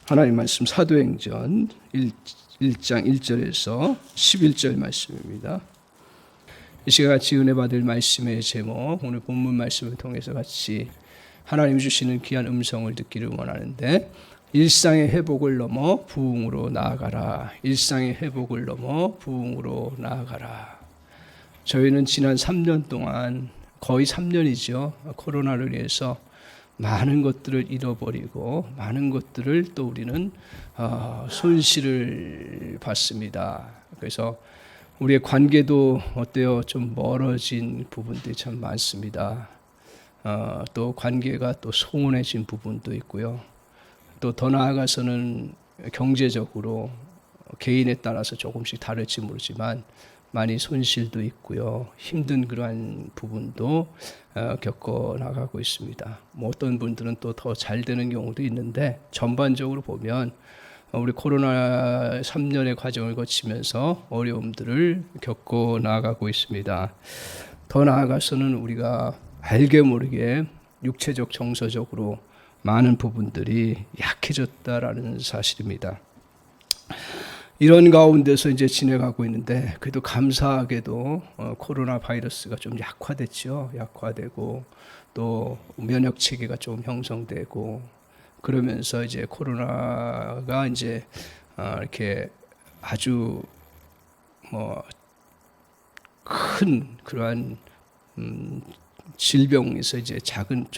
하나님 말씀 사도행전 1장 1절에서 11절 말씀입니다. 이 시간 같이 은혜 받을 말씀의 제목, 오늘 본문 말씀을 통해서 같이 하나님 주시는 귀한 음성을 듣기를 원하는데, 일상의 회복을 넘어 부흥으로 나아가라. 일상의 회복을 넘어 부흥으로 나아가라. 저희는 지난 3년 동안, 거의 3년이죠. 코로나를 위해서 많은 것들을 잃어버리고 많은 것들을 또 우리는 손실을 봤습니다. 그래서 우리의 관계도 어때요? 좀 멀어진 부분들이 참 많습니다. 또 관계가 또 소원해진 부분도 있고요. 또 더 나아가서는 경제적으로 개인에 따라서 조금씩 다를지 모르지만 많이 손실도 있고요. 힘든 그러한 부분도 겪어 나가고 있습니다. 뭐 어떤 분들은 또 더 잘 되는 경우도 있는데, 전반적으로 보면 우리 코로나 3년의 과정을 거치면서 어려움들을 겪어 나가고 있습니다. 더 나아가서는 우리가 알게 모르게 육체적, 정서적으로 많은 부분들이 약해졌다라는 사실입니다. 이런 가운데서 이제 지내가고 있는데, 그래도 감사하게도 코로나 바이러스가 좀 약화됐죠. 약화되고 또 면역 체계가 좀 형성되고, 그러면서 이제 코로나가 이제 이렇게 아주 큰 그러한 질병에서 이제 작은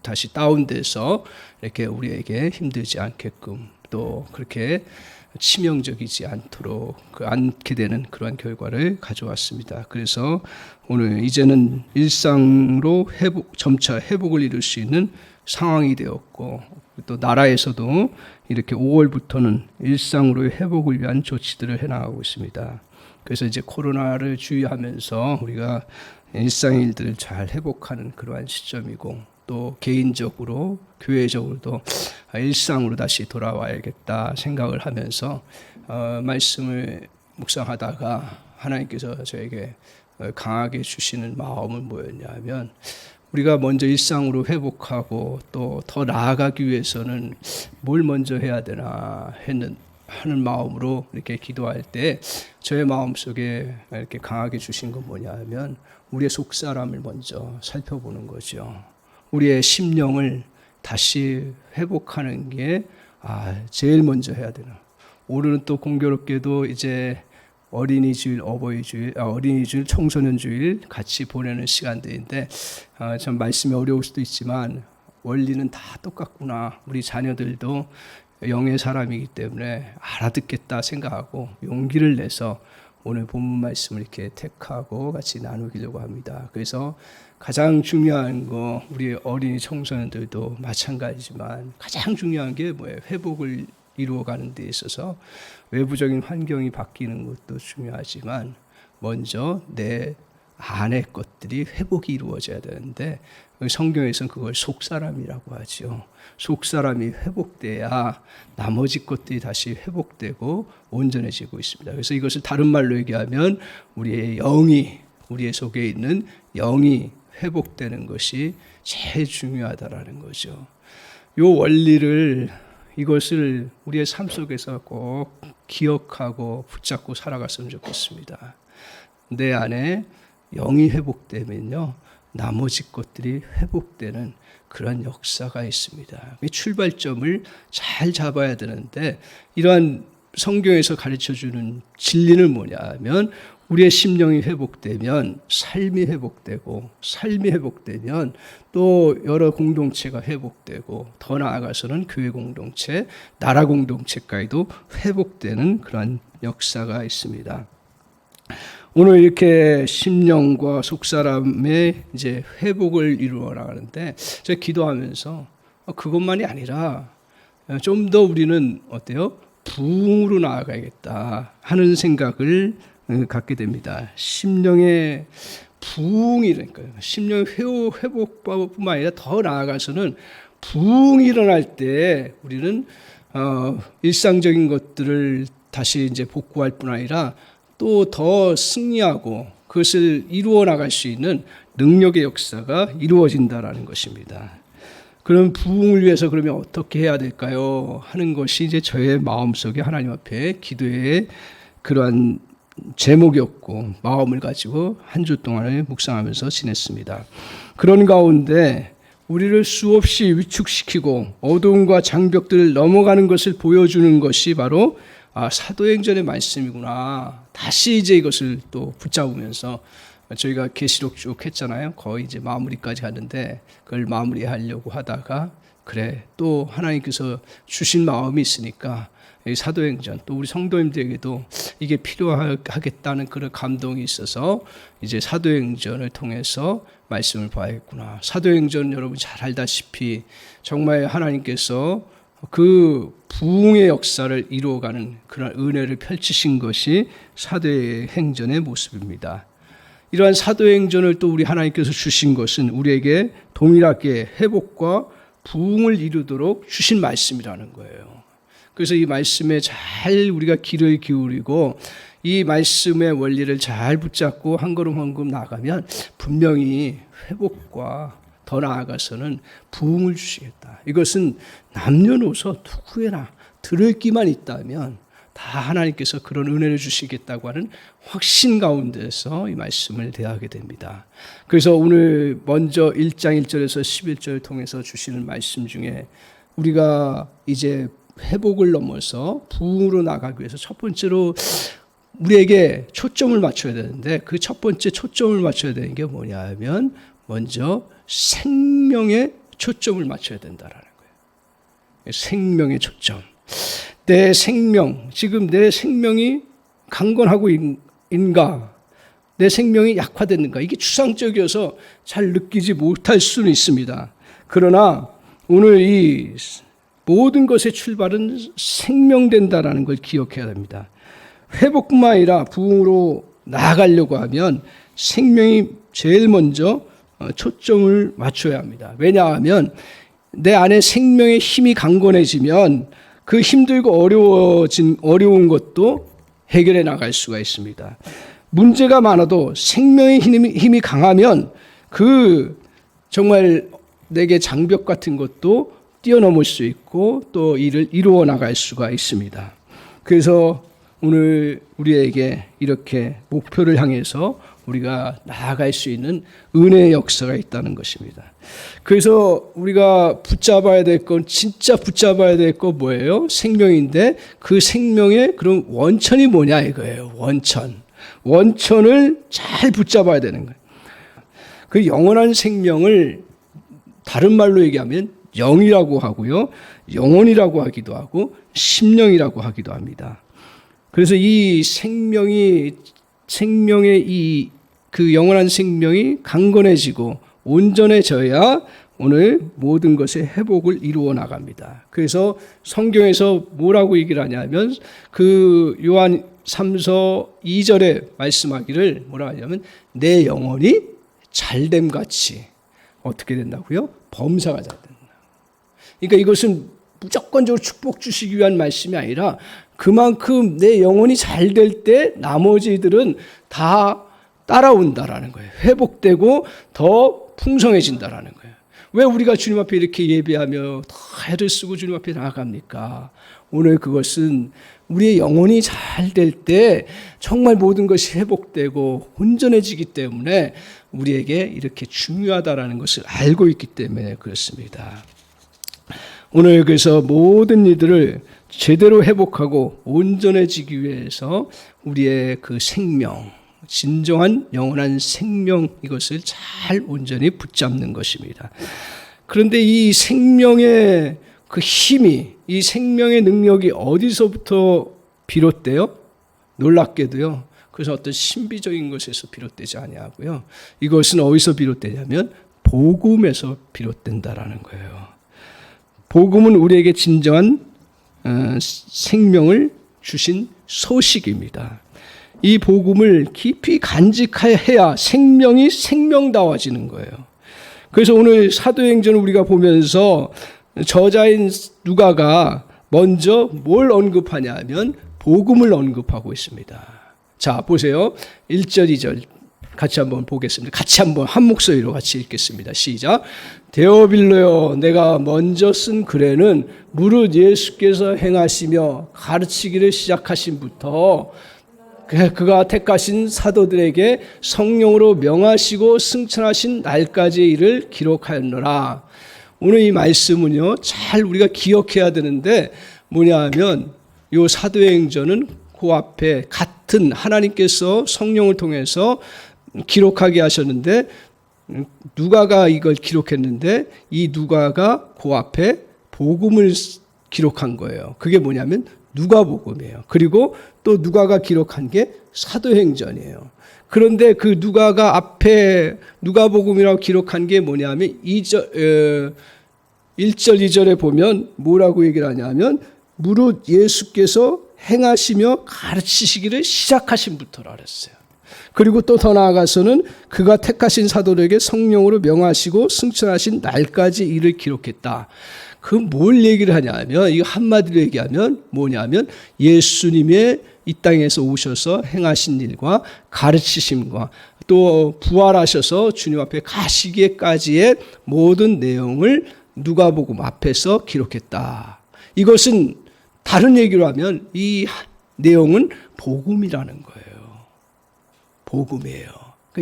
다시 다운돼서 이렇게 우리에게 힘들지 않게끔, 또 그렇게 치명적이지 않게 되는 그러한 결과를 가져왔습니다. 그래서 오늘 이제는 일상으로 점차 회복을 이룰 수 있는 상황이 되었고, 또 나라에서도 이렇게 5월부터는 일상으로 회복을 위한 조치들을 해나가고 있습니다. 그래서 이제 코로나를 주의하면서 우리가 일상의 일들을 잘 회복하는 그러한 시점이고, 또 개인적으로 교회적으로도 일상으로 다시 돌아와야겠다 생각을 하면서 말씀을 묵상하다가 하나님께서 저에게 강하게 주시는 마음은 뭐였냐면, 우리가 먼저 일상으로 회복하고 또 더 나아가기 위해서는 뭘 먼저 해야 되나 하는 마음으로 이렇게 기도할 때, 저의 마음속에 이렇게 강하게 주신 건 뭐냐면, 우리의 속사람을 먼저 살펴보는 거죠. 우리의 심령을 다시 회복하는 게 제일 먼저 해야 되나. 오늘은 또 공교롭게도 이제 어린이주일, 어린이주일, 청소년주일 같이 보내는 시간들인데, 참 말씀이 어려울 수도 있지만 원리는 다 똑같구나. 우리 자녀들도 영의 사람이기 때문에 알아듣겠다 생각하고 용기를 내서 오늘 본문 말씀을 이렇게 택하고 같이 나누기려고 합니다. 그래서 가장 중요한 거, 우리 어린이 청소년들도 마찬가지지만 가장 중요한 게 뭐예요? 회복을 이루어가는 데 있어서 외부적인 환경이 바뀌는 것도 중요하지만 먼저 내 안의 것들이 회복이 이루어져야 되는데, 성경에서는 그걸 속사람이라고 하죠. 속사람이 회복돼야 나머지 것들이 다시 회복되고 온전해지고 있습니다. 그래서 이것을 다른 말로 얘기하면 우리의 우리의 속에 있는 영이 회복되는 것이 제일 중요하다라는 거죠. 이 원리를, 이것을 우리의 삶 속에서 꼭 기억하고 붙잡고 살아갔으면 좋겠습니다. 내 안에 영이 회복되면요, 나머지 것들이 회복되는 그런 역사가 있습니다. 이 출발점을 잘 잡아야 되는데, 이러한 성경에서 가르쳐주는 진리는 뭐냐면, 우리의 심령이 회복되면 삶이 회복되고, 삶이 회복되면 또 여러 공동체가 회복되고, 더 나아가서는 교회 공동체, 나라 공동체까지도 회복되는 그런 역사가 있습니다. 오늘 이렇게 심령과 속사람의 이제 회복을 이루어 나가는데, 제가 기도하면서 그것만이 아니라 좀 더 우리는 어때요? 부흥으로 나아가야겠다 하는 생각을 갖게 됩니다. 심령의 부흥이라니까요. 심령의 회복뿐만 아니라 더 나아가서는 부흥이 일어날 때 우리는 일상적인 것들을 다시 이제 복구할 뿐 아니라 또 더 승리하고 그것을 이루어 나갈 수 있는 능력의 역사가 이루어진다라는 것입니다. 그런 부흥을 위해서 그러면 어떻게 해야 될까요? 하는 것이 이제 저의 마음속에 하나님 앞에 기도의 그러한 제목이었고 마음을 가지고 한 주 동안을 묵상하면서 지냈습니다. 그런 가운데 우리를 수없이 위축시키고 어두움과 장벽들을 넘어가는 것을 보여주는 것이 바로 사도행전의 말씀이구나. 다시 이제 이것을 또 붙잡으면서 저희가 계시록 쭉 했잖아요. 거의 이제 마무리까지 하는데 그걸 마무리하려고 하다가 그래 또 하나님께서 주신 마음이 있으니까 이 사도행전 또 우리 성도님들에게도 이게 필요하겠다는 그런 감동이 있어서 이제 사도행전을 통해서 말씀을 봐야겠구나. 사도행전 여러분 잘 알다시피 정말 하나님께서 그 부흥의 역사를 이루어가는 그런 은혜를 펼치신 것이 사도행전의 모습입니다. 이러한 사도행전을 또 우리 하나님께서 주신 것은 우리에게 동일하게 회복과 부흥을 이루도록 주신 말씀이라는 거예요. 그래서 이 말씀에 잘 우리가 귀를 기울이고 이 말씀의 원리를 잘 붙잡고 한 걸음 한 걸음 나가면 분명히 회복과 더 나아가서는 부흥을 주시겠다. 이것은 남녀노소 누구에나 들을 기만 있다면 다 하나님께서 그런 은혜를 주시겠다고 하는 확신 가운데서 이 말씀을 대하게 됩니다. 그래서 오늘 먼저 1장 1절에서 11절을 통해서 주시는 말씀 중에 우리가 이제 회복을 넘어서 부흥으로 나가기 위해서 첫 번째로 우리에게 초점을 맞춰야 되는데 그 첫 번째 초점을 맞춰야 되는 게 뭐냐 하면 먼저 생명에 초점을 맞춰야 된다라는 거예요. 생명의 초점. 내 생명, 지금 내 생명이 강건하고 인가? 내 생명이 약화됐는가? 이게 추상적이어서 잘 느끼지 못할 수는 있습니다. 그러나 오늘 이 모든 것의 출발은 생명된다라는 걸 기억해야 됩니다. 회복뿐만 아니라 부흥으로 나아가려고 하면 생명이 제일 먼저 초점을 맞춰야 합니다. 왜냐하면 내 안에 생명의 힘이 강건해지면 그 힘들고 어려운 것도 해결해 나갈 수가 있습니다. 문제가 많아도 생명의 힘이 강하면 그 정말 내게 장벽 같은 것도 뛰어넘을 수 있고 또 일을 이루어 나갈 수가 있습니다. 그래서 오늘 우리에게 이렇게 목표를 향해서 우리가 나아갈 수 있는 은혜의 역사가 있다는 것입니다. 그래서 우리가 붙잡아야 될 건 진짜 붙잡아야 될 건 뭐예요? 생명인데 그 생명의 그런 원천이 뭐냐 이거예요. 원천을 잘 붙잡아야 되는 거예요. 그 영원한 생명을 다른 말로 얘기하면 영이라고 하고요. 영혼이라고 하기도 하고 심령이라고 하기도 합니다. 그래서 이 생명의 그 영원한 생명이 강건해지고 온전해져야 오늘 모든 것의 회복을 이루어 나갑니다. 그래서 성경에서 뭐라고 얘기를 하냐면 그 요한 3서 2절에 말씀하기를 뭐라 하냐면 내 영혼이 잘됨 같이 어떻게 된다고요? 범사가 잘 된다. 그러니까 이것은 무조건적으로 축복 주시기 위한 말씀이 아니라 그만큼 내 영혼이 잘 될 때 나머지들은 다 따라온다라는 거예요. 회복되고 더 풍성해진다라는 거예요. 왜 우리가 주님 앞에 이렇게 예배하며 더 애를 쓰고 주님 앞에 나아갑니까? 오늘 그것은 우리의 영혼이 잘 될 때 정말 모든 것이 회복되고 온전해지기 때문에 우리에게 이렇게 중요하다라는 것을 알고 있기 때문에 그렇습니다. 오늘 그래서 모든 이들을 제대로 회복하고 온전해지기 위해서 우리의 그 생명, 진정한 영원한 생명 이것을 잘 온전히 붙잡는 것입니다. 그런데 이 생명의 그 힘이, 이 생명의 능력이 어디서부터 비롯돼요? 놀랍게도요. 그래서 어떤 신비적인 것에서 비롯되지 아니하고요. 이것은 어디서 비롯되냐면 복음에서 비롯된다라는 거예요. 복음은 우리에게 진정한 생명을 주신 소식입니다. 이 복음을 깊이 간직해야 생명이 생명다워지는 거예요. 그래서 오늘 사도행전을 우리가 보면서 저자인 누가가 먼저 뭘 언급하냐 하면 복음을 언급하고 있습니다. 자, 보세요. 1절, 2절 같이 한번 보겠습니다. 같이 한번 한 목소리로 같이 읽겠습니다. 시작. 데오빌로여, 내가 먼저 쓴 글에는 무릇 예수께서 행하시며 가르치기를 시작하신부터 그가 택하신 사도들에게 성령으로 명하시고 승천하신 날까지의 일을 기록하였노라. 오늘 이 말씀은요, 잘 우리가 기억해야 되는데 뭐냐 하면 이 사도행전은 그 앞에 같은 하나님께서 성령을 통해서 기록하게 하셨는데 누가가 이걸 기록했는데 이 누가가 그 앞에 복음을 기록한 거예요. 그게 뭐냐면 누가복음이에요. 그리고 또 누가가 기록한 게 사도행전이에요. 그런데 그 누가가 앞에 누가복음이라고 기록한 게 뭐냐면 1절 2절에 보면 뭐라고 얘기를 하냐면 무릇 예수께서 행하시며 가르치시기를 시작하신부터라 그랬어요. 그리고 또 더 나아가서는 그가 택하신 사도들에게 성령으로 명하시고 승천하신 날까지 일을 기록했다. 그 뭘 얘기를 하냐면 이거 한마디로 얘기하면 뭐냐면 예수님의 이 땅에서 오셔서 행하신 일과 가르치심과 또 부활하셔서 주님 앞에 가시기까지의 모든 내용을 누가복음 앞에서 기록했다. 이것은 다른 얘기로 하면 이 내용은 복음이라는 거예요. 복음이에요.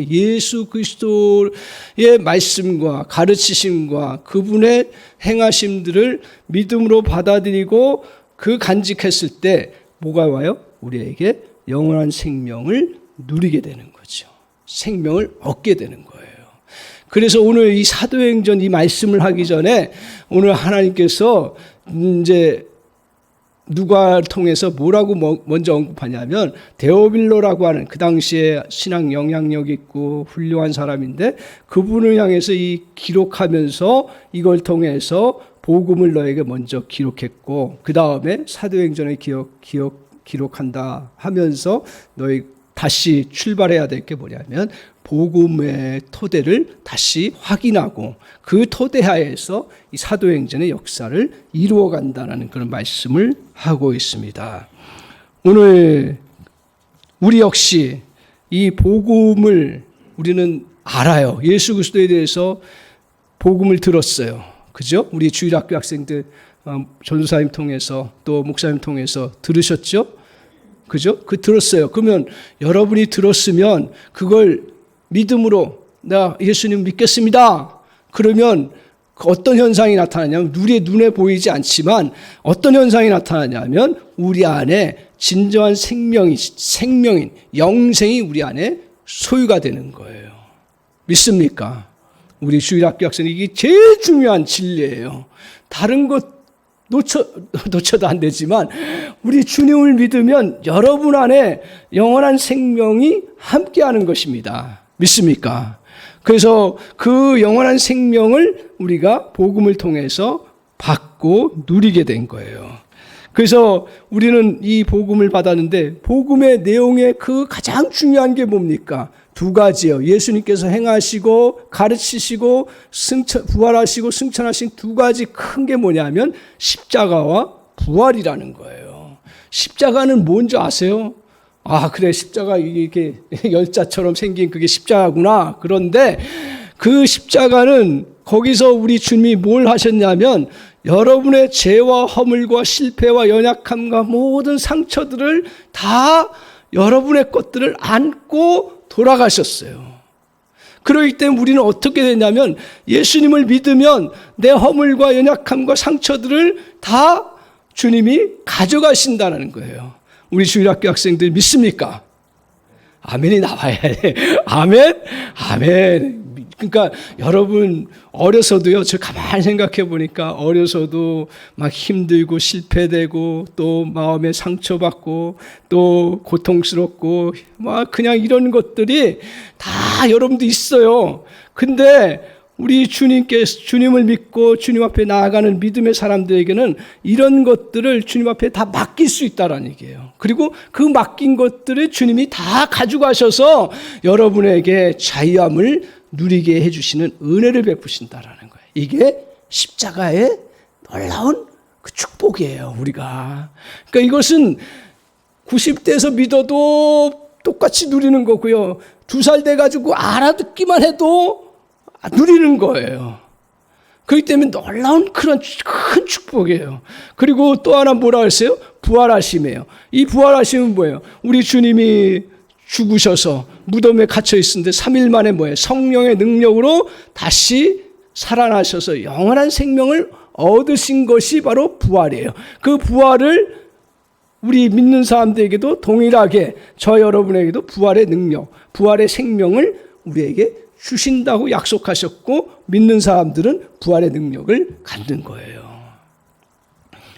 예수 그리스도의 말씀과 가르치심과 그분의 행하심들을 믿음으로 받아들이고 그 간직했을 때 뭐가 와요? 우리에게 영원한 생명을 누리게 되는 거죠. 생명을 얻게 되는 거예요. 그래서 오늘 이 사도행전 이 말씀을 하기 전에 오늘 하나님께서 이제 누가를 통해서 뭐라고 먼저 언급하냐면 데오빌로라고 하는 그 당시에 신학 영향력 있고 훌륭한 사람인데 그분을 향해서 이 기록하면서 이걸 통해서 복음을 너에게 먼저 기록했고 그 다음에 사도행전에 기록한다 하면서 너희 다시 출발해야 될 게 뭐냐면 복음의 토대를 다시 확인하고 그 토대 하에서 이 사도행전의 역사를 이루어간다는 그런 말씀을 하고 있습니다. 오늘 우리 역시 이 복음을 우리는 알아요. 예수 그리스도에 대해서 복음을 들었어요. 그죠? 우리 주일학교 학생들 전도사님 통해서 또 목사님 통해서 들으셨죠? 그죠? 그 들었어요. 그러면 여러분이 들었으면 그걸 믿음으로 나 예수님 믿겠습니다. 그러면 어떤 현상이 나타나냐면 우리의 눈에 보이지 않지만 어떤 현상이 나타나냐면 우리 안에 진정한 생명인 영생이 우리 안에 소유가 되는 거예요. 믿습니까? 우리 주일학교 학생이 이게 제일 중요한 진리예요. 다른 것 놓쳐도 안 되지만 우리 주님을 믿으면 여러분 안에 영원한 생명이 함께하는 것입니다. 믿습니까? 그래서 그 영원한 생명을 우리가 복음을 통해서 받고 누리게 된 거예요. 그래서 우리는 이 복음을 받았는데 복음의 내용의 그 가장 중요한 게 뭡니까? 두 가지예요. 예수님께서 행하시고 가르치시고 부활하시고 승천하신 두 가지 큰 게 뭐냐면 십자가와 부활이라는 거예요. 십자가는 뭔지 아세요? 아, 그래, 십자가 이렇게 열자처럼 생긴 그게 십자가구나. 그런데 그 십자가는 거기서 우리 주님이 뭘 하셨냐면 여러분의 죄와 허물과 실패와 연약함과 모든 상처들을 다 여러분의 것들을 안고 돌아가셨어요. 그렇기 때문에 우리는 어떻게 되냐면 예수님을 믿으면 내 허물과 연약함과 상처들을 다 주님이 가져가신다는 거예요. 우리 주일학교 학생들 믿습니까? 아멘이 나와야 돼. 아멘? 아멘. 그러니까 여러분 어려서도요, 저 가만히 생각해 보니까 어려서도 막 힘들고 실패되고 또 마음에 상처받고 또 고통스럽고 막 그냥 이런 것들이 다 여러분도 있어요. 근데 우리 주님을 믿고 주님 앞에 나아가는 믿음의 사람들에게는 이런 것들을 주님 앞에 다 맡길 수 있다는 얘기예요. 그리고 그 맡긴 것들을 주님이 다 가져가셔서 여러분에게 자유함을 누리게 해주시는 은혜를 베푸신다라는 거예요. 이게 십자가의 놀라운 그 축복이에요, 우리가. 그러니까 이것은 90대에서 믿어도 똑같이 누리는 거고요. 2살 돼가지고 알아듣기만 해도 누리는 거예요. 그렇기 때문에 놀라운 그런 큰 축복이에요. 그리고 또 하나 뭐라 했어요? 부활하심이에요. 이 부활하심은 뭐예요? 우리 주님이 죽으셔서 무덤에 갇혀 있었는데 3일 만에 뭐예요? 성령의 능력으로 다시 살아나셔서 영원한 생명을 얻으신 것이 바로 부활이에요. 그 부활을 우리 믿는 사람들에게도 동일하게 저 여러분에게도 부활의 능력, 부활의 생명을 우리에게 주신다고 약속하셨고 믿는 사람들은 부활의 능력을 갖는 거예요.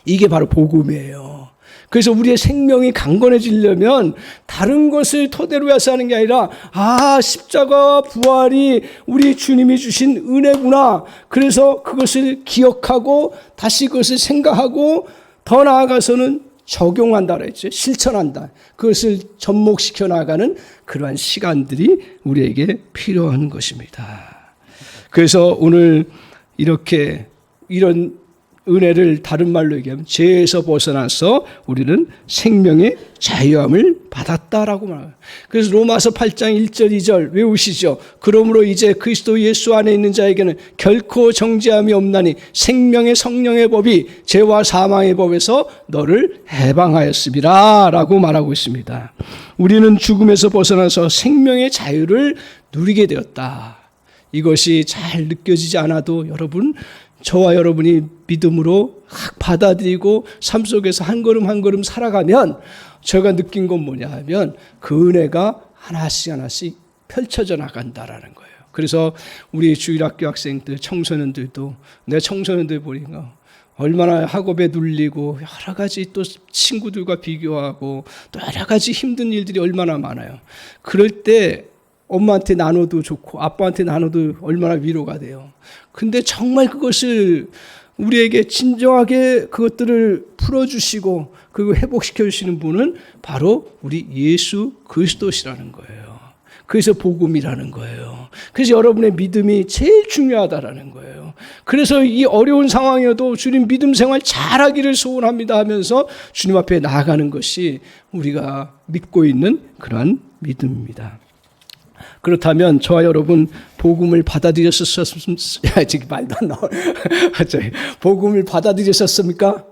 이게 바로 복음이에요. 그래서 우리의 생명이 강건해지려면 다른 것을 토대로 해서 하는 게 아니라 십자가 부활이 우리 주님이 주신 은혜구나. 그래서 그것을 기억하고 다시 그것을 생각하고 더 나아가서는 적용한다 그랬죠. 실천한다. 그것을 접목시켜 나가는 그러한 시간들이 우리에게 필요한 것입니다. 그래서 오늘 이런 은혜를 다른 말로 얘기하면 죄에서 벗어나서 우리는 생명의 자유함을 받았다라고 말해요. 그래서 로마서 8장 1절 2절 외우시죠. 그러므로 이제 그리스도 예수 안에 있는 자에게는 결코 정죄함이 없나니 생명의 성령의 법이 죄와 사망의 법에서 너를 해방하였음이라 라고 말하고 있습니다. 우리는 죽음에서 벗어나서 생명의 자유를 누리게 되었다. 이것이 잘 느껴지지 않아도 저와 여러분이 믿음으로 받아들이고 삶 속에서 한 걸음 한 걸음 살아가면 제가 느낀 건 뭐냐 하면 그 은혜가 하나씩 펼쳐져 나간다라는 거예요. 그래서 우리 주일학교 학생들, 청소년들도 내 청소년들 보니까 얼마나 학업에 눌리고 여러 가지 또 친구들과 비교하고 또 여러 가지 힘든 일들이 얼마나 많아요. 그럴 때 엄마한테 나눠도 좋고 아빠한테 나눠도 얼마나 위로가 돼요. 근데 정말 그것을 우리에게 진정하게 그것들을 풀어주시고 그리고 회복시켜 주시는 분은 바로 우리 예수 그리스도시라는 거예요. 그래서 복음이라는 거예요. 그래서 여러분의 믿음이 제일 중요하다라는 거예요. 그래서 이 어려운 상황이어도 주님 믿음 생활 잘하기를 소원합니다 하면서 주님 앞에 나아가는 것이 우리가 믿고 있는 그러한 믿음입니다. 그렇다면 저와 여러분 복음을 받아들였었습니까? 지금 말도 안 나와. 복음을 받아들였었습니까?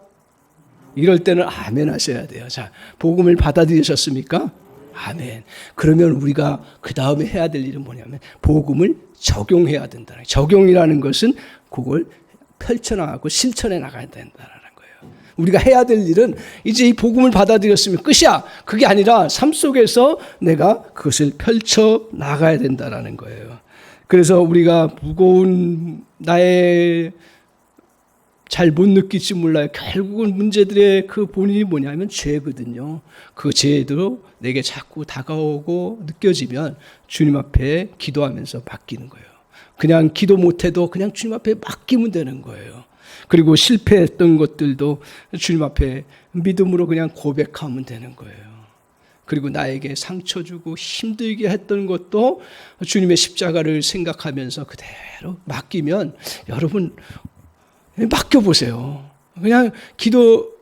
이럴 때는 아멘 하셔야 돼요. 자, 복음을 받아들이셨습니까? 아멘. 그러면 우리가 그 다음에 해야 될 일은 뭐냐면 복음을 적용해야 된다. 적용이라는 것은 그걸 펼쳐나가고 실천해 나가야 된다는 거예요. 우리가 해야 될 일은 이제 이 복음을 받아들였으면 끝이야. 그게 아니라 삶 속에서 내가 그것을 펼쳐 나가야 된다는 거예요. 그래서 우리가 무거운 나의 잘 못 느낄지 몰라요. 결국은 문제들의 그 본인이 뭐냐면 죄거든요. 그 죄도 내게 자꾸 다가오고 느껴지면 주님 앞에 기도하면서 맡기는 거예요. 그냥 기도 못해도 그냥 주님 앞에 맡기면 되는 거예요. 그리고 실패했던 것들도 주님 앞에 믿음으로 그냥 고백하면 되는 거예요. 그리고 나에게 상처 주고 힘들게 했던 것도 주님의 십자가를 생각하면서 그대로 맡기면 여러분 맡겨보세요. 그냥 기도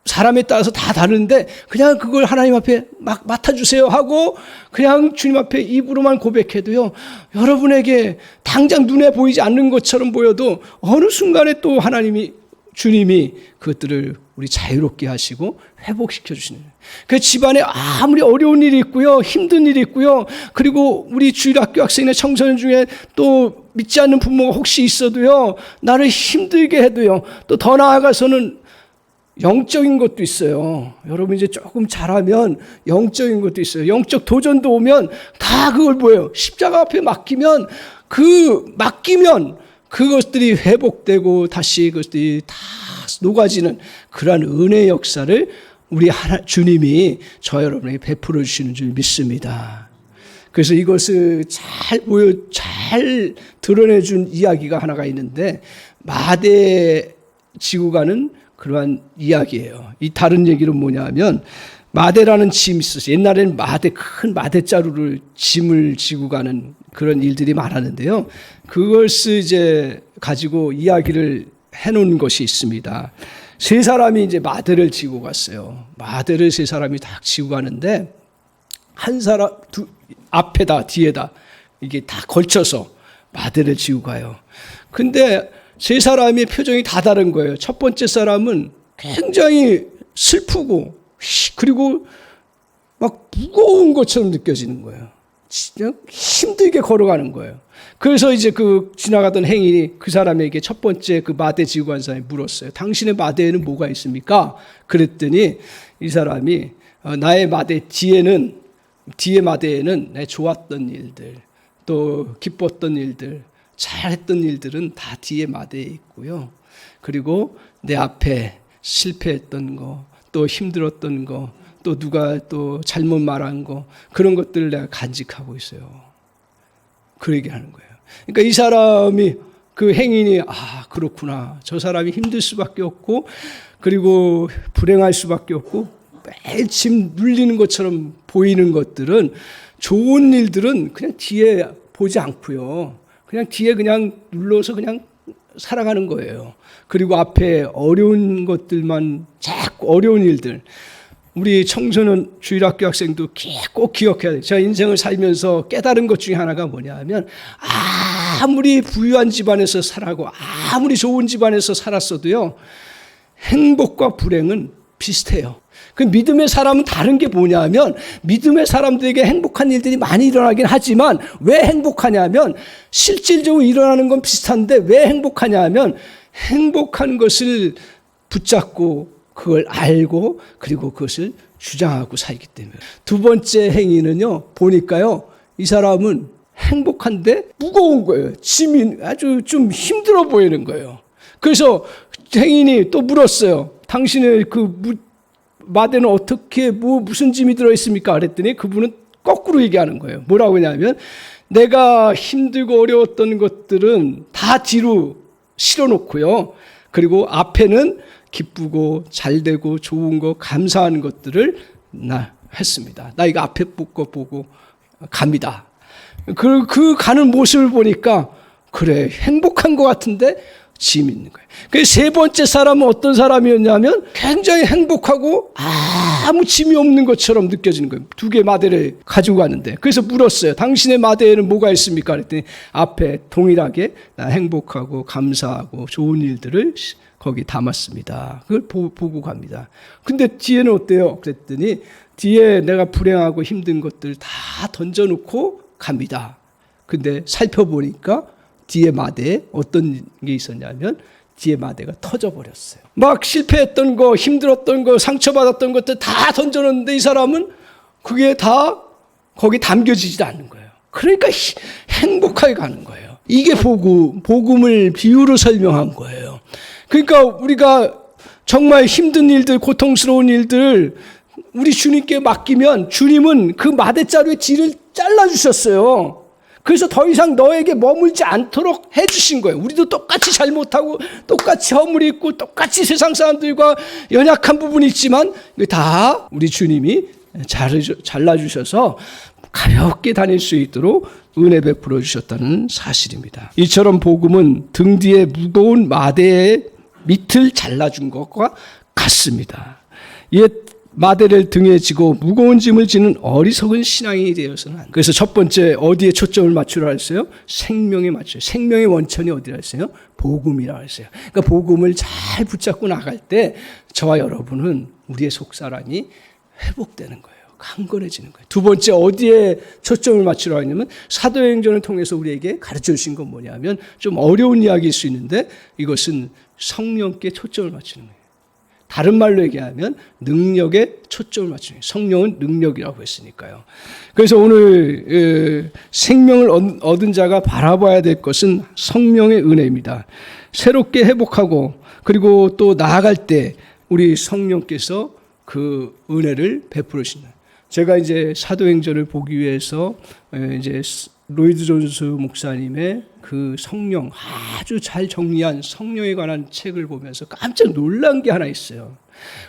사람에 따라서 다 다른데 그냥 그걸 하나님 앞에 막 맡아주세요 하고 그냥 주님 앞에 입으로만 고백해도요. 여러분에게 당장 눈에 보이지 않는 것처럼 보여도 어느 순간에 또 주님이 그것들을 우리 자유롭게 하시고 회복시켜 주시는 거예요. 그 집안에 아무리 어려운 일이 있고요. 힘든 일이 있고요. 그리고 우리 주일학교 학생이나 청소년 중에 또 믿지 않는 부모가 혹시 있어도요. 나를 힘들게 해도요. 또 더 나아가서는 영적인 것도 있어요. 여러분 이제 조금 잘하면 영적인 것도 있어요. 영적 도전도 오면 다 그걸 뭐예요? 십자가 앞에 맡기면 그것들이 회복되고 다시 그것들이 다 녹아지는 그러한 은혜의 역사를 우리 주님이 저 여러분에게 베풀어 주시는 줄 믿습니다. 그래서 이것을 잘 드러내준 이야기가 하나가 있는데 마대 지고 가는 그러한 이야기예요. 이 다른 얘기는 뭐냐 하면 마대라는 짐이 있었어요. 옛날에는 큰 마대자루를 짐을 지고 가는 그런 일들이 많았는데요. 그것을 이제 가지고 이야기를 해놓은 것이 있습니다. 세 사람이 이제 마대를 지고 갔어요. 마대를 세 사람이 다 지고 가는데 한 사람 앞에다 뒤에다 이게 다 걸쳐서 마대를 지고 가요. 근데 세 사람의 표정이 다 다른 거예요. 첫 번째 사람은 굉장히 슬프고 그리고 막 무거운 것처럼 느껴지는 거예요. 진짜 힘들게 걸어가는 거예요. 그래서 이제 그 지나가던 행인이 그 사람에게 첫 번째 그 마대 지고 간 사람이 물었어요. 당신의 마대에는 뭐가 있습니까? 그랬더니 이 사람이 나의 마대 뒤에 마대에는 내 좋았던 일들, 또 기뻤던 일들, 잘했던 일들은 다 뒤에 마대에 있고요. 그리고 내 앞에 실패했던 거, 또 힘들었던 거, 또 누가 또 잘못 말한 거, 그런 것들을 내가 간직하고 있어요. 그 얘기하는 거예요. 그러니까 이 사람이 그 행인이 그렇구나. 저 사람이 힘들 수밖에 없고 그리고 불행할 수밖에 없고 매일 짐 눌리는 것처럼 보이는 것들은 좋은 일들은 그냥 뒤에 보지 않고요. 그냥 뒤에 그냥 눌러서 그냥 살아가는 거예요. 그리고 앞에 어려운 것들만 자꾸 어려운 일들. 우리 청소년 주일학교 학생도 꼭 기억해야 돼요. 제가 인생을 살면서 깨달은 것 중에 하나가 뭐냐 하면 아무리 부유한 집안에서 살아고 아무리 좋은 집안에서 살았어도요. 행복과 불행은 비슷해요. 그 믿음의 사람은 다른 게 뭐냐 하면 믿음의 사람들에게 행복한 일들이 많이 일어나긴 하지만 왜 행복하냐 면 실질적으로 일어나는 건 비슷한데 왜 행복하냐 하면 행복한 것을 붙잡고 그걸 알고 그리고 그것을 주장하고 살기 때문에. 두 번째 행위는요, 보니까요, 이 사람은 행복한데 무거운 거예요. 짐이 아주 좀 힘들어 보이는 거예요. 그래서 행인이 또 물었어요. 당신의 그 마대는 어떻게 무슨 짐이 들어있습니까? 그랬더니 그분은 거꾸로 얘기하는 거예요. 뭐라고 하냐면 내가 힘들고 어려웠던 것들은 다 뒤로 실어놓고요. 그리고 앞에는 기쁘고 잘되고 좋은 거 감사하는 것들을 나 했습니다. 나 이거 앞에 거 보고 갑니다. 그 가는 모습을 보니까 그래 행복한 것 같은데 짐이 있는 거예요. 그 세 번째 사람은 어떤 사람이었냐면 굉장히 행복하고 아무 짐이 없는 것처럼 느껴지는 거예요. 두 개의 마대를 가지고 가는데 그래서 물었어요. 당신의 마대에는 뭐가 있습니까? 그랬더니 앞에 동일하게 나 행복하고 감사하고 좋은 일들을 거기 담았습니다. 그걸 보고 갑니다. 근데 뒤에는 어때요? 그랬더니 뒤에 내가 불행하고 힘든 것들 다 던져놓고 갑니다. 근데 살펴보니까 뒤에 마대에 어떤 게 있었냐면 뒤에 마대가 터져버렸어요. 막 실패했던 거, 힘들었던 거, 상처받았던 것들 다 던져놓는데 이 사람은 그게 다 거기 담겨지지 않는 거예요. 그러니까 행복하게 가는 거예요. 이게 복음을 비유로 설명한 거예요. 그러니까 우리가 정말 힘든 일들, 고통스러운 일들 우리 주님께 맡기면 주님은 그 마대자루의 질을 잘라주셨어요. 그래서 더 이상 너에게 머물지 않도록 해주신 거예요. 우리도 똑같이 잘못하고 똑같이 허물이 있고 똑같이 세상 사람들과 연약한 부분이 있지만 다 우리 주님이 잘라주셔서 가볍게 다닐 수 있도록 은혜 베풀어 주셨다는 사실입니다. 이처럼 복음은 등 뒤에 무거운 마대의 밑을 잘라준 것과 같습니다. 옛 마대를 등에 지고 무거운 짐을 지는 어리석은 신앙이 되어서는 안 돼요. 그래서 첫 번째 어디에 초점을 맞추라 했어요? 생명에 맞춰요. 생명의 원천이 어디라 했어요? 복음이라 했어요. 그러니까 복음을 잘 붙잡고 나갈 때 저와 여러분은 우리의 속사람이 회복되는 거예요. 강건해지는 거예요. 두 번째 어디에 초점을 맞추라 했냐면 사도행전을 통해서 우리에게 가르쳐 주신 건 뭐냐면 좀 어려운 이야기일 수 있는데 이것은 성령께 초점을 맞추는 거예요. 다른 말로 얘기하면 능력에 초점을 맞추는 거예요. 성령은 능력이라고 했으니까요. 그래서 오늘 생명을 얻은 자가 바라봐야 될 것은 성령의 은혜입니다. 새롭게 회복하고 그리고 또 나아갈 때 우리 성령께서 그 은혜를 베풀어 주신다. 제가 이제 사도행전을 보기 위해서 이제 로이드 존스 목사님의 그 성령 아주 잘 정리한 성령에 관한 책을 보면서 깜짝 놀란 게 하나 있어요.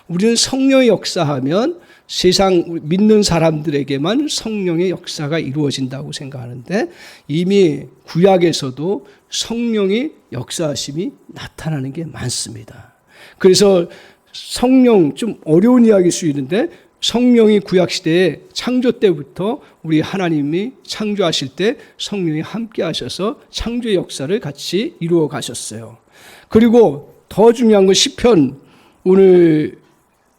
우리는 성령의 역사하면 세상 믿는 사람들에게만 성령의 역사가 이루어진다고 생각하는데 이미 구약에서도 성령의 역사하심이 나타나는 게 많습니다. 그래서 성령 좀 어려운 이야기일 수 있는데 성령이 구약시대에 창조 때부터 우리 하나님이 창조하실 때 성령이 함께 하셔서 창조의 역사를 같이 이루어 가셨어요. 그리고 더 중요한 건 시편 오늘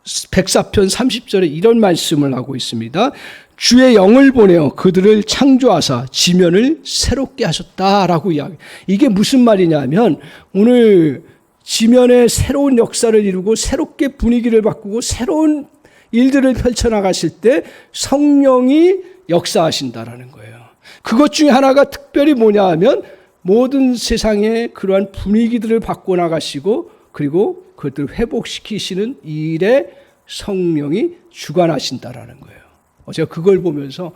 104편 30절에 이런 말씀을 하고 있습니다. 주의 영을 보내어 그들을 창조하사 지면을 새롭게 하셨다라고 이야기. 이게 무슨 말이냐면 오늘 지면에 새로운 역사를 이루고 새롭게 분위기를 바꾸고 새로운 일들을 펼쳐나가실 때 성령이 역사하신다라는 거예요. 그것 중에 하나가 특별히 뭐냐 하면 모든 세상의 그러한 분위기들을 바꿔나가시고 그리고 그것들을 회복시키시는 일에 성령이 주관하신다라는 거예요. 제가 그걸 보면서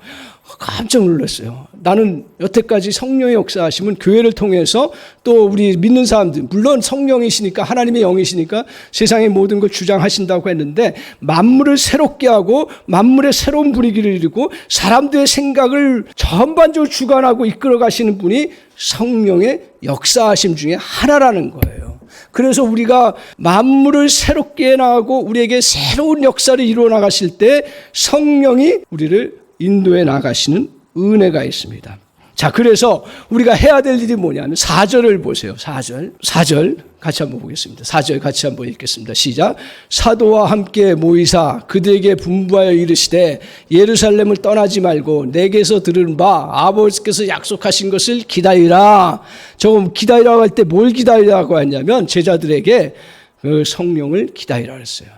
깜짝 놀랐어요. 나는 여태까지 성령의 역사하심은 교회를 통해서 또 우리 믿는 사람들, 물론 성령이시니까 하나님의 영이시니까 세상의 모든 걸 주장하신다고 했는데 만물을 새롭게 하고 만물의 새로운 분위기를 이루고 사람들의 생각을 전반적으로 주관하고 이끌어 가시는 분이 성령의 역사하심 중에 하나라는 거예요. 그래서 우리가 만물을 새롭게 나가고 우리에게 새로운 역사를 이루어 나가실 때 성령이 우리를 인도해 나가시는 은혜가 있습니다. 자, 그래서 우리가 해야 될 일이 뭐냐면 4절을 보세요. 4절 같이 한번 보겠습니다. 4절 같이 한번 읽겠습니다. 시작. 사도와 함께 모이사 그들에게 분부하여 이르시되 예루살렘을 떠나지 말고 내게서 들은 바 아버지께서 약속하신 것을 기다리라. 조금 기다리라고 할 때 뭘 기다리라고 했냐면 제자들에게 그 성령을 기다리라 그랬어요.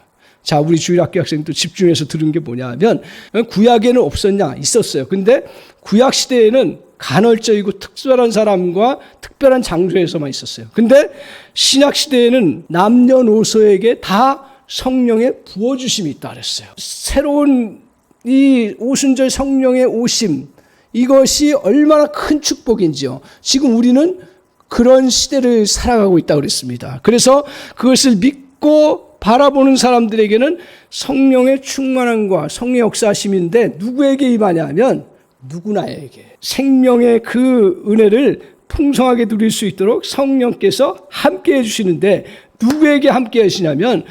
자, 우리 주일학교 학생도 집중해서 들은 게 뭐냐 하면 구약에는 없었냐? 있었어요. 근데 구약 시대에는 간헐적이고 특별한 사람과 특별한 장소에서만 있었어요. 근데 신약 시대에는 남녀노소에게 다 성령의 부어주심이 있다 그랬어요. 새로운 이 오순절 성령의 오심, 이것이 얼마나 큰 축복인지요. 지금 우리는 그런 시대를 살아가고 있다고 그랬습니다. 그래서 그것을 믿고 바라보는 사람들에게는 성령의 충만함과 성령의 역사하심인데 누구에게 임하냐면 누구나에게 생명의 그 은혜를 풍성하게 누릴 수 있도록 성령께서 함께 해주시는데 누구에게 함께 하시냐면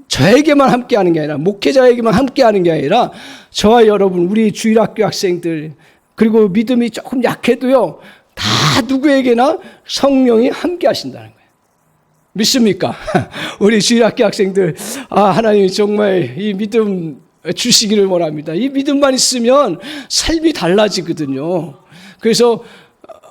저에게만 함께 하는 게 아니라 목회자에게만 함께 하는 게 아니라 저와 여러분 우리 주일학교 학생들 그리고 믿음이 조금 약해도요 다 누구에게나 성령이 함께 하신다는 거예요. 믿습니까? 우리 주일학교 학생들 하나님이 정말 이 믿음 주시기를 원합니다. 이 믿음만 있으면 삶이 달라지거든요. 그래서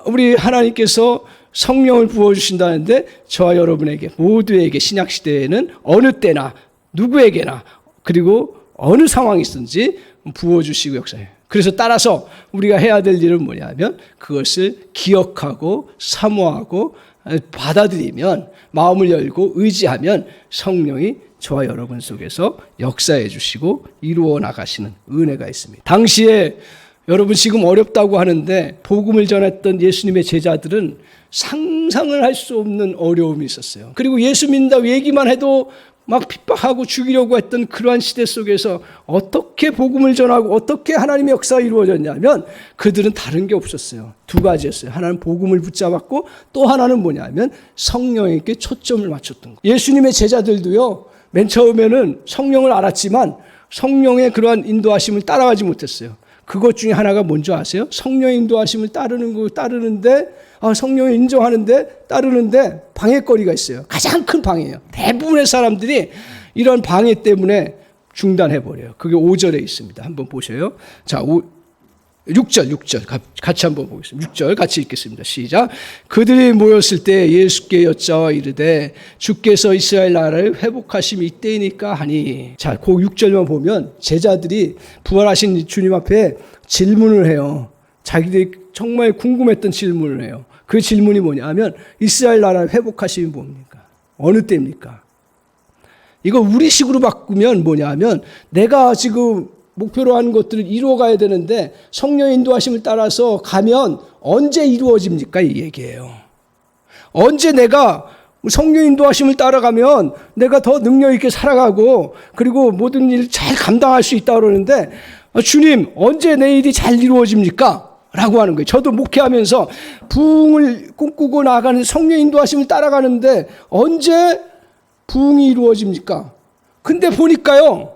우리 하나님께서 성령을 부어주신다는데 저와 여러분에게 모두에게 신약시대에는 어느 때나 누구에게나 그리고 어느 상황이든지 부어주시고 역사해요. 그래서 따라서 우리가 해야 될 일은 뭐냐면 그것을 기억하고 사모하고 받아들이면 마음을 열고 의지하면 성령이 저와 여러분 속에서 역사해 주시고 이루어 나가시는 은혜가 있습니다. 당시에 여러분 지금 어렵다고 하는데 복음을 전했던 예수님의 제자들은 상상을 할 수 없는 어려움이 있었어요. 그리고 예수 믿는다고 얘기만 해도 막 핍박하고 죽이려고 했던 그러한 시대 속에서 어떻게 복음을 전하고 어떻게 하나님의 역사가 이루어졌냐면 그들은 다른 게 없었어요. 두 가지였어요. 하나는 복음을 붙잡았고 또 하나는 뭐냐면 성령에게 초점을 맞췄던 거. 예수님의 제자들도요. 맨 처음에는 성령을 알았지만 성령의 그러한 인도하심을 따라가지 못했어요. 그것 중에 하나가 뭔지 아세요? 성령의 인도하심을 따르는데 성령을 인정하는데 따르는데 방해거리가 있어요. 가장 큰 방해예요. 대부분의 사람들이 이런 방해 때문에 중단해버려요. 그게 5절에 있습니다. 한번 보세요. 자, 6절 같이 한번 보겠습니다. 6절 같이 읽겠습니다. 시작. 그들이 모였을 때 예수께 여짜와 이르되 주께서 이스라엘 나라를 회복하심이 이때이니까 하니. 자, 그 6절만 보면 제자들이 부활하신 주님 앞에 질문을 해요. 자기들이 정말 궁금했던 질문을 해요. 그 질문이 뭐냐 하면 이스라엘 나라를 회복하심이 뭡니까? 어느 때입니까? 이거 우리식으로 바꾸면 뭐냐 하면 내가 지금 목표로 하는 것들을 이루어가야 되는데 성령의 인도하심을 따라서 가면 언제 이루어집니까? 이 얘기예요. 언제 내가 성령 인도하심을 따라가면 내가 더 능력 있게 살아가고 그리고 모든 일 잘 감당할 수 있다고 그러는데 주님 언제 내 일이 잘 이루어집니까? 라고 하는 거예요. 저도 목회하면서 부흥을 꿈꾸고 나가는 성령 인도하심을 따라가는데 언제 부흥이 이루어집니까? 근데 보니까요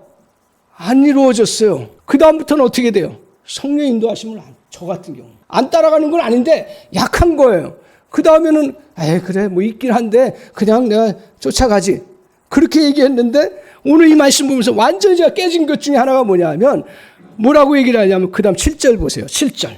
안 이루어졌어요. 그 다음부터는 어떻게 돼요? 성령 인도하심을 저 같은 경우 안 따라가는 건 아닌데 약한 거예요. 그 다음에는 그래 뭐 있긴 한데 그냥 내가 쫓아가지 그렇게 얘기했는데 오늘 이 말씀 보면서 완전히 제가 깨진 것 중에 하나가 뭐냐면 뭐라고 얘기를 하냐면 그 다음 7절 보세요. 7절.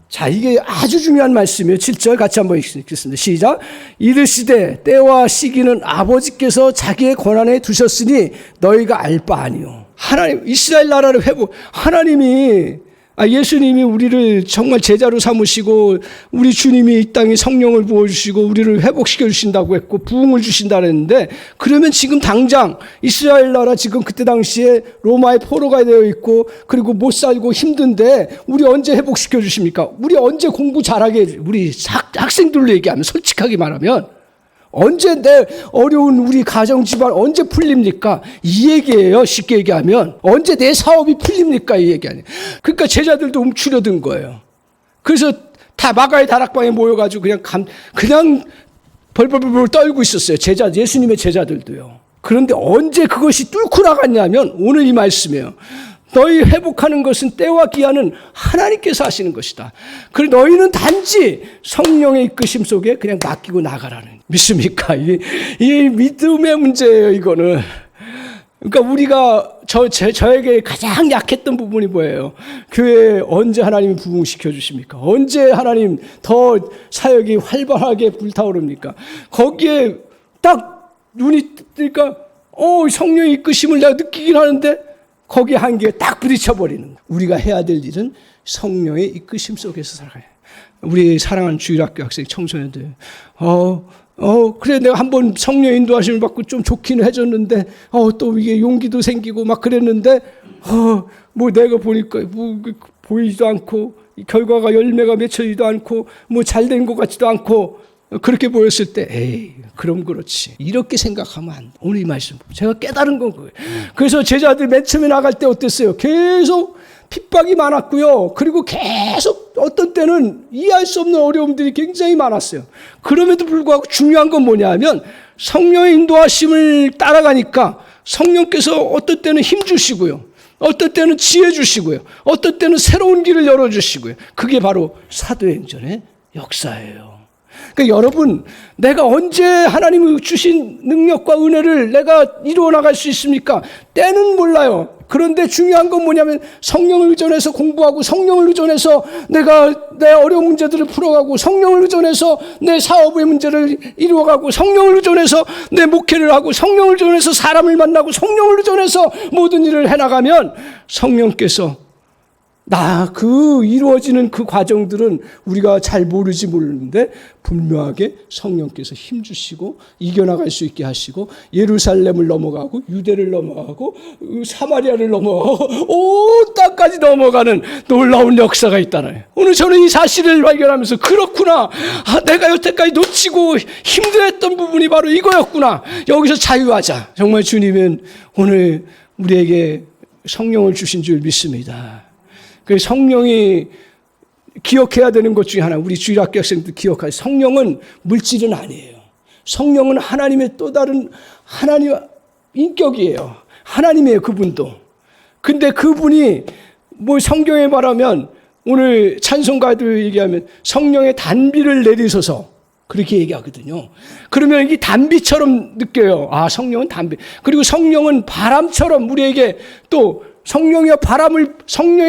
자, 이게 아주 중요한 말씀이에요. 7절 같이 한번 읽겠습니다. 시작. 이르시되 때와 시기는 아버지께서 자기의 권한에 두셨으니 너희가 알 바 아니요. 하나님, 이스라엘 나라를 회복, 하나님이 예수님이 우리를 정말 제자로 삼으시고 우리 주님이 이 땅에 성령을 부어주시고 우리를 회복시켜 주신다고 했고 부흥을 주신다 그랬는데 그러면 지금 당장 이스라엘 나라 지금 그때 당시에 로마의 포로가 되어 있고 그리고 못 살고 힘든데 우리 언제 회복시켜 주십니까? 우리 언제 공부 잘하게 우리 학생들로 얘기하면 솔직하게 말하면 언제 내 어려운 우리 가정 집안 언제 풀립니까? 이 얘기예요. 쉽게 얘기하면 언제 내 사업이 풀립니까? 이 얘기 아니에요. 그러니까 제자들도 움츠려든 거예요. 그래서 다 마가의 다락방에 모여가지고 그냥 벌벌벌 떨고 있었어요. 예수님의 제자들도요. 그런데 언제 그것이 뚫고 나갔냐면 오늘 이 말씀이에요. 너희 회복하는 것은 때와 기한은 하나님께서 하시는 것이다. 그리고 너희는 단지 성령의 이끄심 속에 그냥 맡기고 나가라는. 믿습니까? 이게 믿음의 문제예요, 이거는. 그러니까 우리가 저에게 가장 약했던 부분이 뭐예요? 교회에 언제 하나님이 부흥시켜 주십니까? 언제 하나님 더 사역이 활발하게 불타오릅니까? 거기에 딱 눈이 뜨니까 성령의 이끄심을 내가 느끼긴 하는데 거기 한계에 딱 부딪혀버리는. 우리가 해야 될 일은 성령의 이끄심 속에서 살아가요. 우리 사랑하는 주일학교 학생 청소년들 그래 내가 한번 성령 인도하심을 받고 좀 좋기는 해줬는데 또 이게 용기도 생기고 막 그랬는데 뭐 내가 보니까 뭐 보이지도 않고 결과가 열매가 맺혀지도 않고 뭐 잘된 것 같지도 않고 그렇게 보였을 때 그럼 그렇지 이렇게 생각하면 안 돼. 오늘 이 말씀 제가 깨달은 건 거예요. 그래서 제자들 맨 처음에 나갈 때 어땠어요? 계속 핍박이 많았고요. 그리고 계속 어떤 때는 이해할 수 없는 어려움들이 굉장히 많았어요. 그럼에도 불구하고 중요한 건 뭐냐면 성령의 인도하심을 따라가니까 성령께서 어떤 때는 힘 주시고요. 어떤 때는 지혜 주시고요. 어떤 때는 새로운 길을 열어주시고요. 그게 바로 사도행전의 역사예요. 그러니까 여러분, 내가 언제 하나님이 주신 능력과 은혜를 내가 이루어 나갈 수 있습니까? 때는 몰라요. 그런데 중요한 건 뭐냐면 성령을 의존해서 공부하고 성령을 의존해서 내가 내 어려운 문제들을 풀어가고 성령을 의존해서 내 사업의 문제를 이루어가고 성령을 의존해서 내 목회를 하고 성령을 의존해서 사람을 만나고 성령을 의존해서 모든 일을 해나가면 성령께서 이루어지는 그 과정들은 우리가 잘 모르는데 분명하게 성령께서 힘주시고 이겨나갈 수 있게 하시고 예루살렘을 넘어가고 유대를 넘어가고 사마리아를 넘어가고 온 땅까지 넘어가는 놀라운 역사가 있다는. 오늘 저는 이 사실을 발견하면서 그렇구나. 내가 여태까지 놓치고 힘들었던 부분이 바로 이거였구나. 여기서 자유하자. 정말 주님은 오늘 우리에게 성령을 주신 줄 믿습니다. 그 성령이 기억해야 되는 것 중에 하나, 우리 주일학교 학생들 기억하세요. 성령은 물질은 아니에요. 성령은 하나님의 또 다른 하나님 인격이에요. 하나님이에요, 그분도. 근데 그분이 뭐 성경에 말하면 오늘 찬송가도 얘기하면 성령의 단비를 내리소서 그렇게 얘기하거든요. 그러면 이게 단비처럼 느껴요. 성령은 단비. 그리고 성령은 바람처럼 우리에게 또 성령의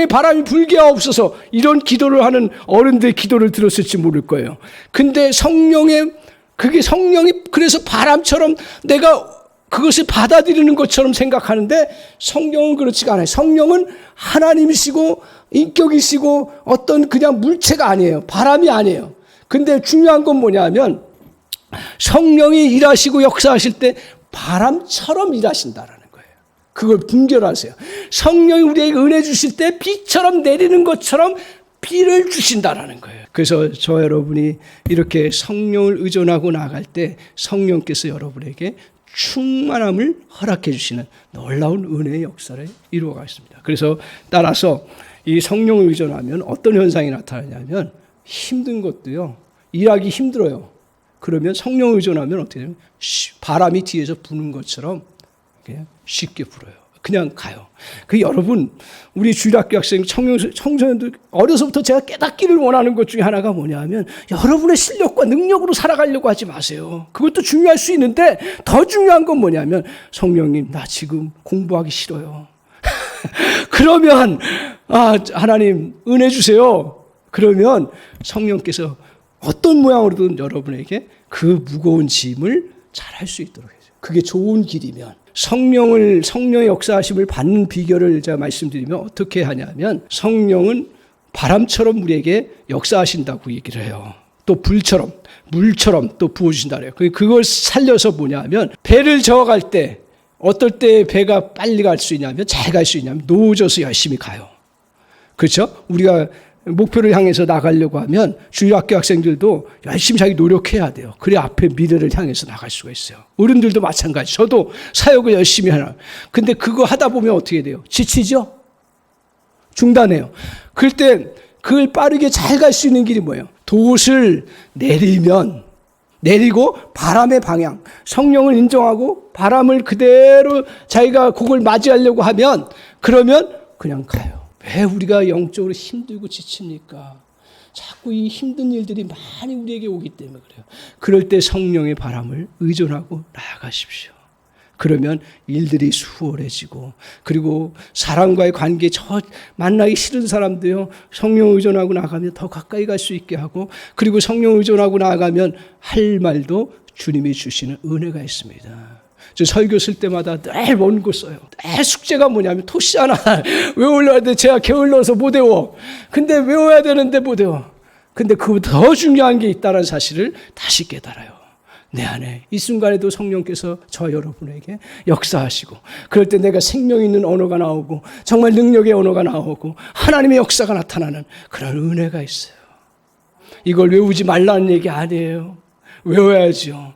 바람이 불게 하옵소서 이런 기도를 하는 어른들의 기도를 들었을지 모를 거예요. 근데 성령이 그래서 바람처럼 내가 그것을 받아들이는 것처럼 생각하는데 성령은 그렇지가 않아요. 성령은 하나님이시고 인격이시고 어떤 그냥 물체가 아니에요. 바람이 아니에요. 근데 중요한 건 뭐냐면 성령이 일하시고 역사하실 때 바람처럼 일하신다라는 거예요. 그걸 분별하세요. 성령이 우리에게 은혜 주실 때 비처럼 내리는 것처럼 비를 주신다라는 거예요. 그래서 저 여러분이 이렇게 성령을 의존하고 나갈 때 성령께서 여러분에게 충만함을 허락해 주시는 놀라운 은혜의 역사를 이루어가 있습니다. 그래서 따라서 이 성령을 의존하면 어떤 현상이 나타나냐면 힘든 것도요. 일하기 힘들어요. 그러면 성령을 의존하면 어떻게 되냐면 바람이 뒤에서 부는 것처럼 쉽게 불어요. 그냥 가요. 그 여러분, 우리 주일학교 학생, 청소년들 어려서부터 제가 깨닫기를 원하는 것 중에 하나가 뭐냐면 여러분의 실력과 능력으로 살아가려고 하지 마세요. 그것도 중요할 수 있는데 더 중요한 건 뭐냐면 성령님, 나 지금 공부하기 싫어요. 그러면 하나님 은혜 주세요. 그러면 성령께서 어떤 모양으로든 여러분에게 그 무거운 짐을 잘할 수 있도록 해요. 그게 좋은 길이면. 성령의 역사하심을 받는 비결을 제가 말씀드리면 어떻게 하냐면 성령은 바람처럼 우리에게 역사하신다고 얘기를 해요. 또 불처럼, 물처럼 또 부어주신다 그래요. 그걸 살려서 뭐냐면 배를 저어갈 때 어떨 때 배가 빨리 갈 수 있냐면 잘 갈 수 있냐면 놓아져서 열심히 가요. 그렇죠? 우리가 목표를 향해서 나가려고 하면 주일학교 학생들도 열심히 자기 노력해야 돼요. 그래야 앞에 미래를 향해서 나갈 수가 있어요. 어른들도 마찬가지. 저도 사역을 열심히 하나. 근데 그거 하다 보면 어떻게 돼요? 지치죠? 중단해요. 그럴 때 그걸 빠르게 잘 갈 수 있는 길이 뭐예요? 돛을 내리고 바람의 방향, 성령을 인정하고 바람을 그대로 자기가 그걸 맞이하려고 하면 그러면 그냥 가요. 왜 우리가 영적으로 힘들고 지칩니까? 자꾸 이 힘든 일들이 많이 우리에게 오기 때문에 그래요. 그럴 때 성령의 바람을 의존하고 나아가십시오. 그러면 일들이 수월해지고, 그리고 사람과의 관계, 만나기 싫은 사람도요, 성령 의존하고 나가면 더 가까이 갈 수 있게 하고, 그리고 성령 의존하고 나가면 할 말도 주님이 주시는 은혜가 있습니다. 저 설교 쓸 때마다 늘 원고 써요. 늘 숙제가 뭐냐면 토시 하나 외우려고 하는데 제가 게을러서 못 외워. 근데 외워야 되는데 못 외워. 근데 그보다 더 중요한 게 있다는 사실을 다시 깨달아요. 내 안에 이 순간에도 성령께서 저 여러분에게 역사하시고, 그럴 때 내가 생명 있는 언어가 나오고 정말 능력의 언어가 나오고 하나님의 역사가 나타나는 그런 은혜가 있어요. 이걸 외우지 말라는 얘기 아니에요. 외워야죠.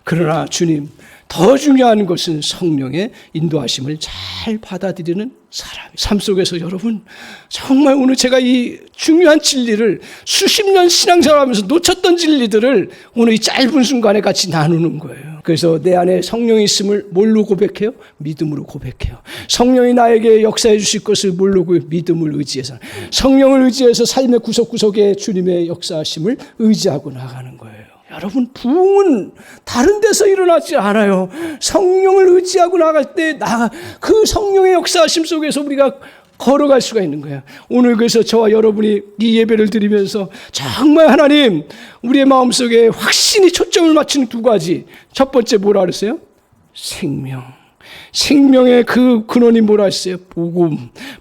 그러나 주님, 더 중요한 것은 성령의 인도하심을 잘 받아들이는 사람. 삶 속에서 여러분, 정말 오늘 제가 이 중요한 진리를 수십 년 신앙생활하면서 놓쳤던 진리들을 오늘 이 짧은 순간에 같이 나누는 거예요. 그래서 내 안에 성령이 있음을 뭘로 고백해요? 믿음으로 고백해요. 성령이 나에게 역사해 주실 것을 뭘로 믿음을 의지해서, 성령을 의지해서 삶의 구석구석에 주님의 역사하심을 의지하고 나가는 거예요. 여러분, 부흥은 다른 데서 일어나지 않아요. 성령을 의지하고 나갈 때 그 성령의 역사하심 속에서 우리가 걸어갈 수가 있는 거예요. 오늘 그래서 저와 여러분이 이 예배를 드리면서 정말 하나님, 우리의 마음속에 확신이 초점을 맞추는 두 가지. 첫 번째 뭐라 그랬어요? 생명의 그 근원이 뭐라 했어요?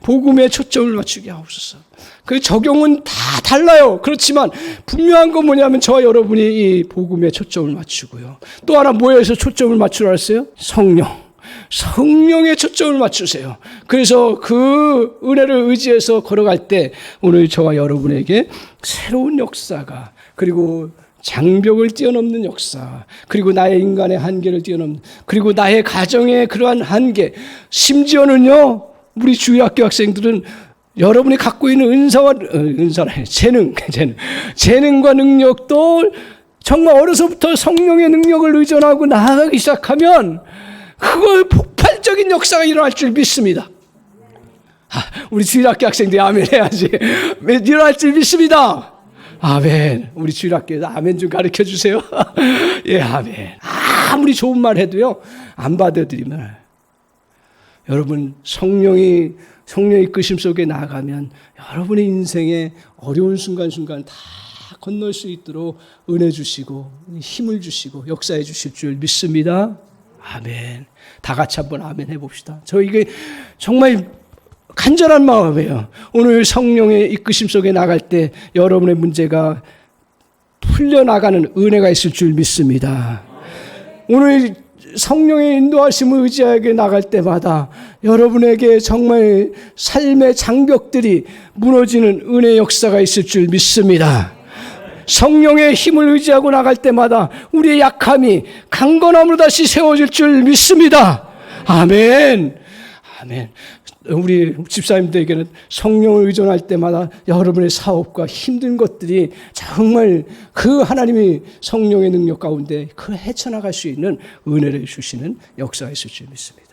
복음에 초점을 맞추게 하옵소서. 그 적용은 다 달라요. 그렇지만 분명한 건 뭐냐면 저와 여러분이 이 복음에 초점을 맞추고요. 또 하나 뭐에서 초점을 맞추라 했어요? 성령에 초점을 맞추세요. 그래서 그 은혜를 의지해서 걸어갈 때 오늘 저와 여러분에게 새로운 역사가, 그리고 장벽을 뛰어넘는 역사, 그리고 나의 인간의 한계를 뛰어넘는, 그리고 나의 가정의 그러한 한계, 심지어는요, 우리 주일학교 학생들은 여러분이 갖고 있는 재능과 능력도 정말 어려서부터 성령의 능력을 의존하고 나아가기 시작하면 그걸 폭발적인 역사가 일어날 줄 믿습니다. 우리 주일학교 학생들이 아멘 해야지. 일어날 줄 믿습니다. 아멘. 우리 주일학교에서 아멘 좀 가르쳐 주세요. 예, 아멘. 아무리 좋은 말 해도요, 안 받아들이면, 여러분, 성령의 이끄심 속에 나아가면 여러분의 인생의 어려운 순간순간 다 건널 수 있도록 은혜 주시고 힘을 주시고 역사해 주실 줄 믿습니다. 아멘. 다 같이 한번 아멘 해봅시다. 이게 정말 간절한 마음이에요. 오늘 성령의 이끄심 속에 나갈 때 여러분의 문제가 풀려나가는 은혜가 있을 줄 믿습니다. 오늘 성령의 인도하심을 의지하게 나갈 때마다 여러분에게 정말 삶의 장벽들이 무너지는 은혜의 역사가 있을 줄 믿습니다. 성령의 힘을 의지하고 나갈 때마다 우리의 약함이 강건함으로 다시 세워질 줄 믿습니다. 아멘. 아멘. 우리 집사님들에게는 성령을 의존할 때마다 여러분의 사업과 힘든 것들이 정말 그 하나님이 성령의 능력 가운데 그 헤쳐나갈 수 있는 은혜를 주시는 역사가 있을 줄 믿습니다.